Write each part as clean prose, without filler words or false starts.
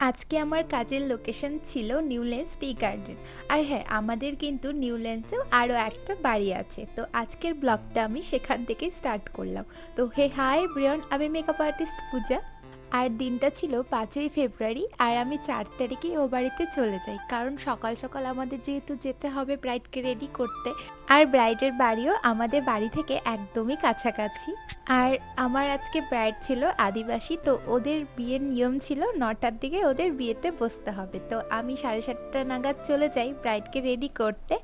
আজকে আমার কাজের লোকেশন ছিল নিউল্যান্ডস টি গার্ডেন। আর হ্যাঁ, আমাদের কিন্তু নিউল্যান্ডসেও আরও একটা বাড়ি আছে। তো আজকের ব্লগটা আমি সেখান থেকেই স্টার্ট করলাম। তো হাই ব্রিয়ন, আমি মেকআপ আর্টিস্ট পূজা। আর দিনটা ছিল 5ই ফেব্রুয়ারি, আর আমি 4 তারিখে ও বাড়িতে চলে যাই, কারণ সকাল সকাল আমাদের যেহেতু যেতে হবে ব্রাইডকে রেডি করতে। আর ব্রাইডের বাড়িও আমাদের বাড়ি থেকে একদমই কাছাকাছি। আর আমার আজকে ব্রাইড ছিল আদিবাসী, তো ওদের বিয়ের নিয়ম ছিল 9টার দিকে ওদের বিয়েতে বসতে হবে। তো আমি 7:30 নাগাদ চলে যাই ব্রাইডকে রেডি করতে।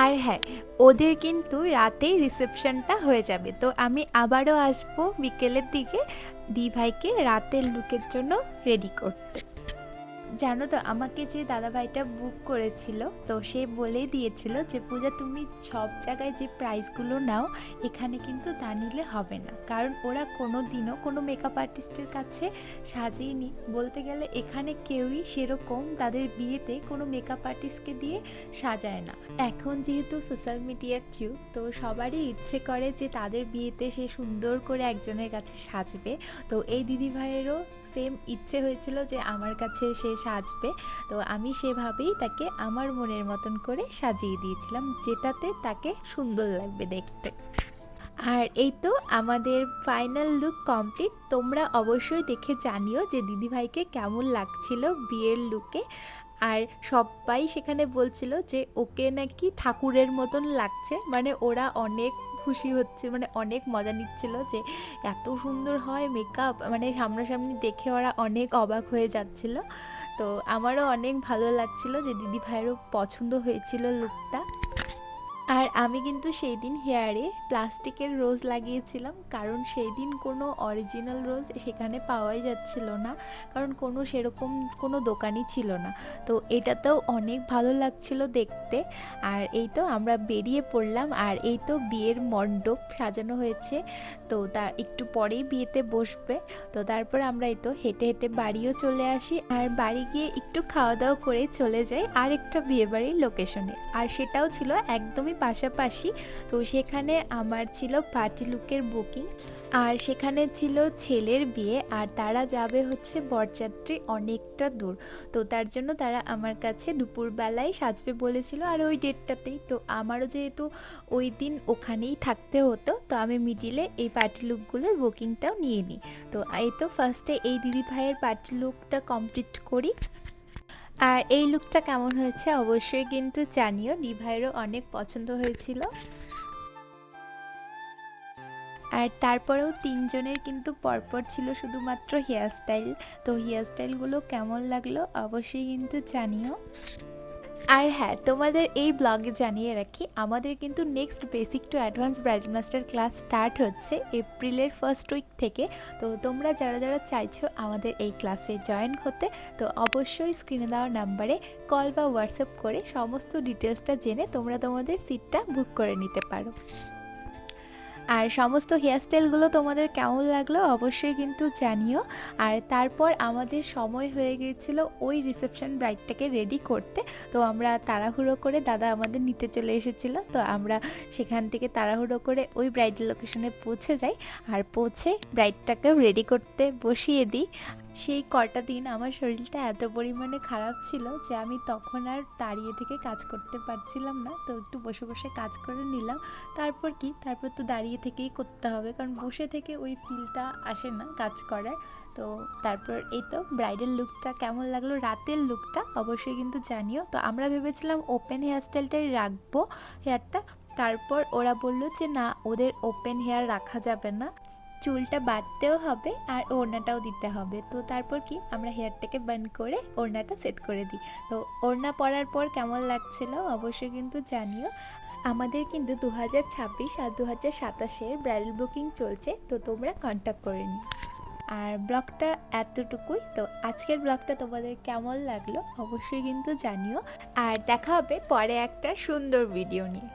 আর হ্যাঁ, ওদের কিন্তু রাতেই রিসেপশনটা হয়ে যাবে। তো আমি আবারও আসবো বিকেলের দিকে দি ভাইকে রাতের লুকের জন্য রেডি করতে। জানো তো, আমাকে যে দাদাভাইটা বুক করেছিল, তো সে বলেই দিয়েছিল যে পূজা, তুমি সব জায়গায় যে প্রাইসগুলো নাও, এখানে কিন্তু তা নিলে হবে না, কারণ ওরা কোনো দিনও কোনো মেকআপ আর্টিস্টের কাছে সাজিয়েনি। বলতে গেলে এখানে কেউই সেরকম তাদের বিয়েতে কোনো মেকআপ আর্টিস্টকে দিয়ে সাজায় না। এখন যেহেতু সোশ্যাল মিডিয়ার যুগ, তো সবারই ইচ্ছে করে যে তাদের বিয়েতে সে সুন্দর করে একজনের কাছে সাজবে। তো এই দিদিভাইয়েরও সেম ইচ্ছে হয়েছিল যে আমার কাছে সে সাজবে। তো আমি সেভাবেই তাকে আমার মনের মতন করে সাজিয়ে দিয়েছিলাম, যেটাতে তাকে সুন্দর লাগবে দেখতে। আর এই তো আমাদের ফাইনাল লুক কমপ্লিট। তোমরা অবশ্যই দেখে জানিও যে দিদিভাইকে কেমন লাগছিল বিয়ের লুকে। আর সবাই সেখানে বলছিল যে ওকে নাকি ঠাকুরের মতন লাগছে, মানে ওরা অনেক খুশি হচ্ছে, মানে অনেক মজা নিচ্ছিল যে এত সুন্দর হয় মেকআপ, মানে সামনাসামনি দেখে ওরা অনেক অবাক হয়ে যাচ্ছিল। তো আমারও অনেক ভালো লাগছিল যে দিদি ভাইয়েরও পছন্দ হয়েছিল লুকটা। আর আমি কিন্তু সেই দিন হেয়ারে প্লাস্টিকের রোজ লাগিয়েছিলাম, কারণ সেই দিন কোনো অরিজিনাল রোজ সেখানে পাওয়াই যাচ্ছিল না, কারণ কোনো সেরকম কোনো দোকানই ছিল না। তো এটাতেও অনেক ভালো লাগছিল দেখতে। আর এই তো আমরা বেরিয়ে পড়লাম, আর এই তো বিয়ের মণ্ডপ সাজানো হয়েছে। তো তার একটু পরেই বিয়েতে বসবে। তো তারপর আমরা এই তো হেঁটে হেঁটে বাড়িও চলে আসি, আর বাড়ি গিয়ে একটু খাওয়া দাওয়া করে চলে যাই আরেকটা বিয়েবাড়ির লোকেশনে, আর সেটাও ছিল একদমই পাশাপাশি। তো সেখানে আমার ছিল পার্টি লুকের বুকিং, আর সেখানে ছিল ছেলের বিয়ে, আর তারা যাবে হচ্ছে বরযাত্রী অনেকটা দূর। তো তার জন্য তারা আমার কাছে দুপুরবেলায় সাজবে বলেছিল, আর ওই ডেটটাতেই। তো আমারও যেহেতু ওই দিন ওখানেই থাকতে হতো, তো আমি মিডিলে এই পার্টি লুকগুলোর বুকিংটাও নিয়ে নিই। তো এই তো ফার্স্টে এই দিদি ভাইয়ের পার্টি লুকটা কমপ্লিট করি। আর এই লুকটা কেমন হয়েছে অবশ্যই কিন্তু জানিও, দি ভাইয়েরও অনেক পছন্দ হয়েছিল। আর তারপরেও তিনজনের কিন্তু পরপর ছিল শুধুমাত্র হেয়ার স্টাইল। তো হেয়ার স্টাইলগুলো কেমন লাগলো অবশ্যই কিন্তু জানিও। আর হ্যাঁ, তোমাদের এই ব্লগে জানিয়ে রাখি, আমাদের কিন্তু next basic to advance bridal master class start হচ্ছে এপ্রিলের ফার্স্ট উইক থেকে। তো তোমরা যারা যারা চাইছো আমাদের এই ক্লাসে জয়েন হতে, তো অবশ্যই স্ক্রিনে দেওয়া নাম্বারে কল বা হোয়াটসঅ্যাপ করে সমস্ত ডিটেলসটা জেনে তোমরা তোমাদের সিটটা বুক করে নিতে পারো। আর সমস্ত হেয়ারস্টাইলগুলো তোমাদের কেমন লাগলো অবশ্যই কিন্তু জানিও। আর তারপর আমাদের সময় হয়ে গিয়েছিল ওই রিসেপশন ব্রাইডটাকে রেডি করতে। তো আমরা তাড়াহুড়ো করে, দাদা আমাদের নিতে চলে এসেছিল, তো আমরা সেখান থেকে তাড়াহুড়ো করে ওই ব্রাইডাল লোকেশনে পৌঁছে যাই, আর পৌঁছে ব্রাইডটাকেও রেডি করতে বসিয়ে দিই। সেই কটা দিন আমার শরীরটা এত পরিমাণে খারাপ ছিল যে আমি তখন আর দাঁড়িয়ে থেকে কাজ করতে পারছিলাম না, তো একটু বসে বসে কাজ করে নিলাম। তারপর তো দাঁড়িয়ে থেকেই করতে হবে, কারণ বসে থেকে ওই ফিলটা আসে না কাজ করার। তো তারপর এই তো ব্রাইডাল লুকটা কেমন লাগলো, রাতের লুকটা অবশ্যই কিন্তু জানিও। তো আমরা ভেবেছিলাম ওপেন হেয়ারস্টাইলটাই রাখবো হেয়ারটা, তারপর ওরা বললো যে না, ওদের ওপেন হেয়ার রাখা যাবে না, চুলটা বাঁধতেও হবে আর ওড়নাটাও দিতে হবে। তো তারপর আমরা হেয়ারটাকে বান করে ওড়নাটা সেট করে দিই। তো ওড়না পরার পর কেমন লাগছিল অবশ্যই কিন্তু জানিও। আমাদের কিন্তু 2026 আর 2027-এর ব্রাইডাল বুকিং চলছে, তো তোমরা কন্ট্যাক্ট করে নিও। আর ব্লগটা এতটুকুই। তো আজকের ব্লগটা তোমাদের কেমন লাগলো অবশ্যই কিন্তু জানিও, আর দেখা হবে পরে একটা সুন্দর ভিডিও নিয়ে।